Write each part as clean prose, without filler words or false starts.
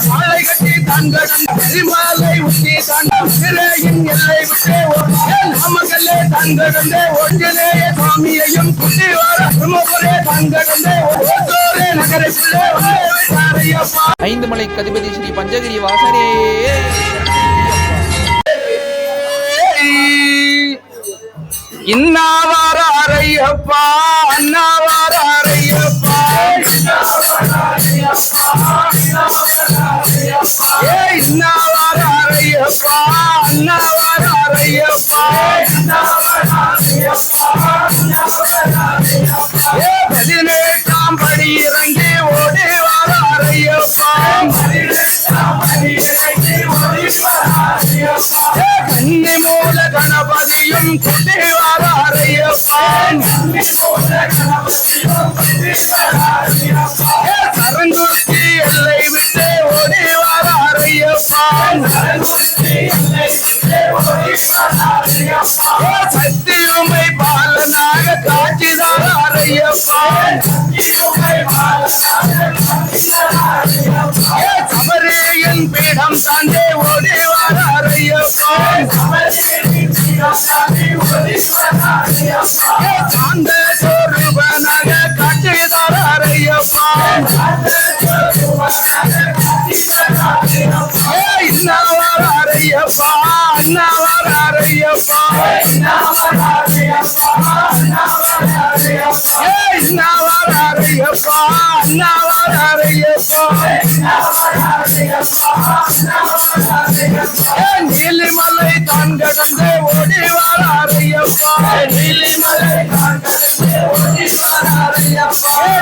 மாலை கட்டி தங்கடலை உச்சி தண்டம் சிறையின் எல்லை விட்டே நமக்கல்லே தங்கடந்தே ஒன்றிலேய சுவாமியையும் குட்டி வர தங்கடந்தே நகரத்திலே 5 மலைக்கு அதிபதி ஸ்ரீ பஞ்சகிரி வாசனே இன்னாவாரையப்பா அண்ணாவாரையப்பா இன்னாவாரையப்பா அண்ணாவாரையப்பா 18ஆம் படி இறங்கி ஓடி வாரையப்பா கன்னி மூல கணபதியும் குட்டி வாரையப்பா கரங்குத்தி எல்லை விட்டு ஓடி வாரையப்பா சத்தியுமை பாலனாக காட்சிதாரையப்பா சபரியின் பீடம் தாண்டே ஓடி வாரையப்பா சாந்த சொரூபனாக காட்சிதாரையப்பா இன்னாவாரையப்பா அண்ணாவாரையப்பா இன்னாவாரையப்பா அண்ணாவாரையப்பா நீலிமலை தான் கடந்து ஓடி வாரையப்பா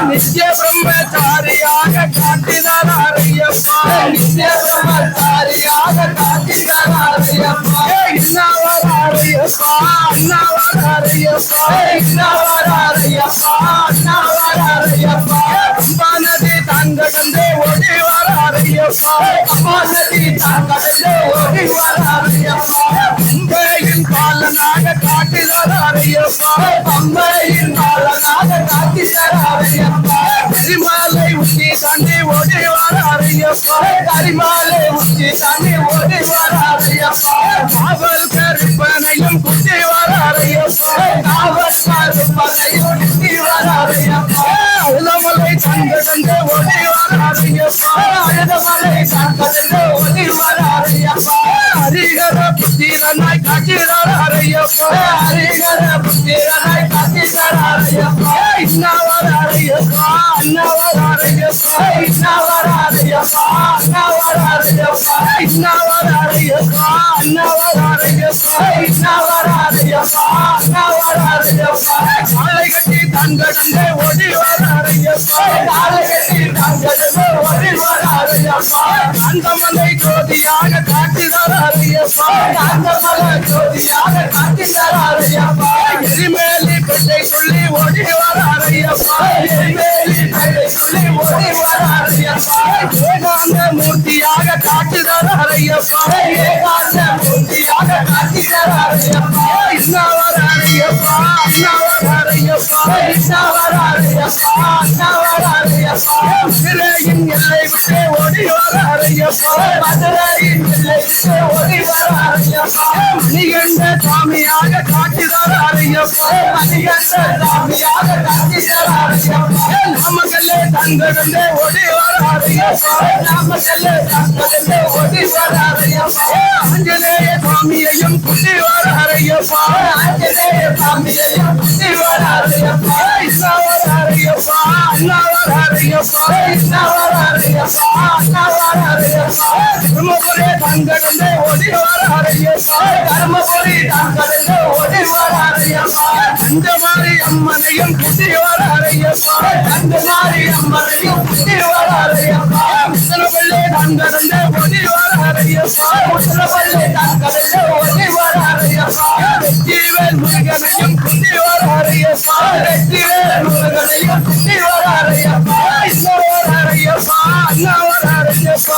நித்திய பிரம்மச்சாரியாக காட்டினாரையப்பா இன்னாவாரையப்பா அண்ணாவாரையப்பா நதி தான் கடந்து ஓடி வாரையப்பா அம்பையின் பாலனாக காட்டினாரையப்பா கரிமாலை உச்சி தாண்டி ஓடி வாரையப்பா காவல் கருப்பனையும் குட்டி வாரையப்பா அழுதமலை தங்கடந்து ஓடி வாரையப்பா ஹரிகர புத்திரனாய் காட்சிதாரையப்பா இன்னாவாரையப்பா அண்ணாவாரையப்பா இன்னாவாரையப்பா மாலை கட்டி தங்கடந்தே ஓடி வாரையப்பா காந்தமலை ஜோதியாக காட்சிதாரையப்பா எரிமேலி பெட்டை சொல்லி ஓடி வாரையப்பா ஏகாந்த மூர்த்தியாக காட்சிதாரையப்பா இன்னாவாரையப்பா சிறையின் எல்லை விட்டு ஓடி வாரையப்பா நிகண்ட சாமியாக காட்சிதாரையப்பா நமக்கல்லே தங்கடந்தே ஓடி வாரையப்பா ஆஞ்சநேய சாமியையும் குட்டி வாரையப்பா தர்மபுரி தங்கடந்தே ஓடி வாரையப்பா தஞ்சமாரி அம்மனையும் குட்டி வாரையப்பா முத்தனப்பள்ளி தங்கடந்தே ஓடி வாரையப்பா வெற்றிவேல் முருகனையும் குட்டி வாரையப்பா அண்ணாவாரையப்பா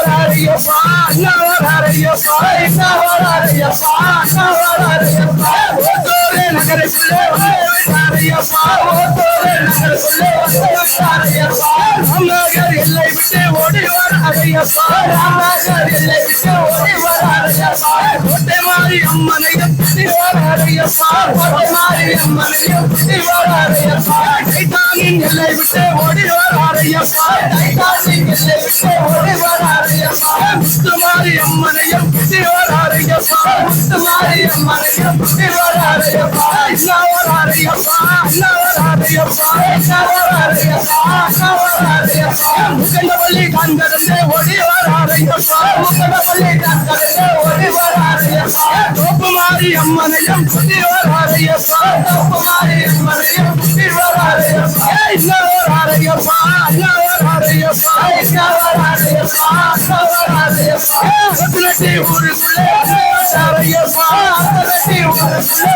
வராரையப்பா அண்ணா வராரையப்பா என்ன வராரையப்பா அண்ணா வராரையப்பா ஓட்டோரே நகருக்குள்ளே வந்தாரையப்பா ஓட்டோரே நகருக்குள்ளே வந்தாரையப்பா ராமநகர் எல்லை விட்டு ஓடி வராரையப்பா ராமநகர் எல்லை விட்டு ஓடி வராரையப்பா கோட்டை மாறி அம்மனையும் சுத்தி வராரையப்பா கோட்டை மாறி அம்மனையும் சுத்தி வராரையப்பா டைட்டானின் எல்லை விட்டு ஓடி வராரையப்பா டைட்டானின் எல்லை விட்டு ஓடி வராரையப்பா முத்துமாரி அம்மனையும் சுத்தி வராரையப்பா முத்துமாரி அம்மனையும் சுத்தி வராரையப்பா என்ன வராரையப்பா என்ன வராரையப்பா என்ன வராரையப்பா என்ன வராரையப்பா முகண்டவள்ளி கண்கடந்து ஓடி வராரையப்பா முகண்டவள்ளி கண்கடந்து ஓடி வராரையப்பா தோப்புமாரி அம்மனையும் சுத்தி வராரையப்பா தோப்புமாரி அம்மனையும் சுத்தி வராரையப்பா என்ன வராரையப்பா என்ன வராரையப்பா என்ன வராரையப்பா என்ன வராரையப்பா ரத்னட்டி ஊருக்குள்ளே வந்தாரையப்பா ரத்னட்டி ஊருக்குள்ளே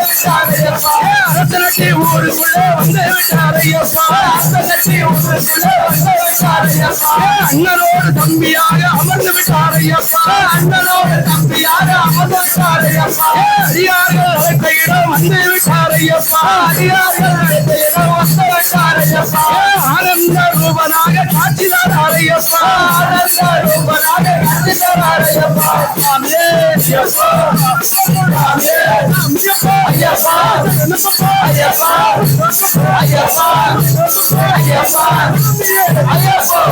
வந்தாரையப்பா ரத்னட்டி ஊருக்குள்ளே வந்தாரையப்பா ரத்னட்டி ஊருக்குள்ளே வந்தாரையப்பா அண்ணனோடு தம்பியாக அமர்ந்து விட்டாரையப்பா அண்ணனோடு தம்பியாக அமர்ந்து விட்டாரையப்பா அடியார்கள் அழைத்த இடம் வந்து விட்டாரையப்பா அடியார்கள் அழைத்த இடம் வந்து விட்டாரையப்பா ஆனந்த ரூபனாக காட்சி தராரையப்பா ஆனந்த ரூபனாக காட்சி தராரையப்பா சாமியே ஐயப்பா சாமியே ஐயப்பா ஐயப்பா ஐயப்பா ஐயப்பா ஐயப்பா ஐயப்பா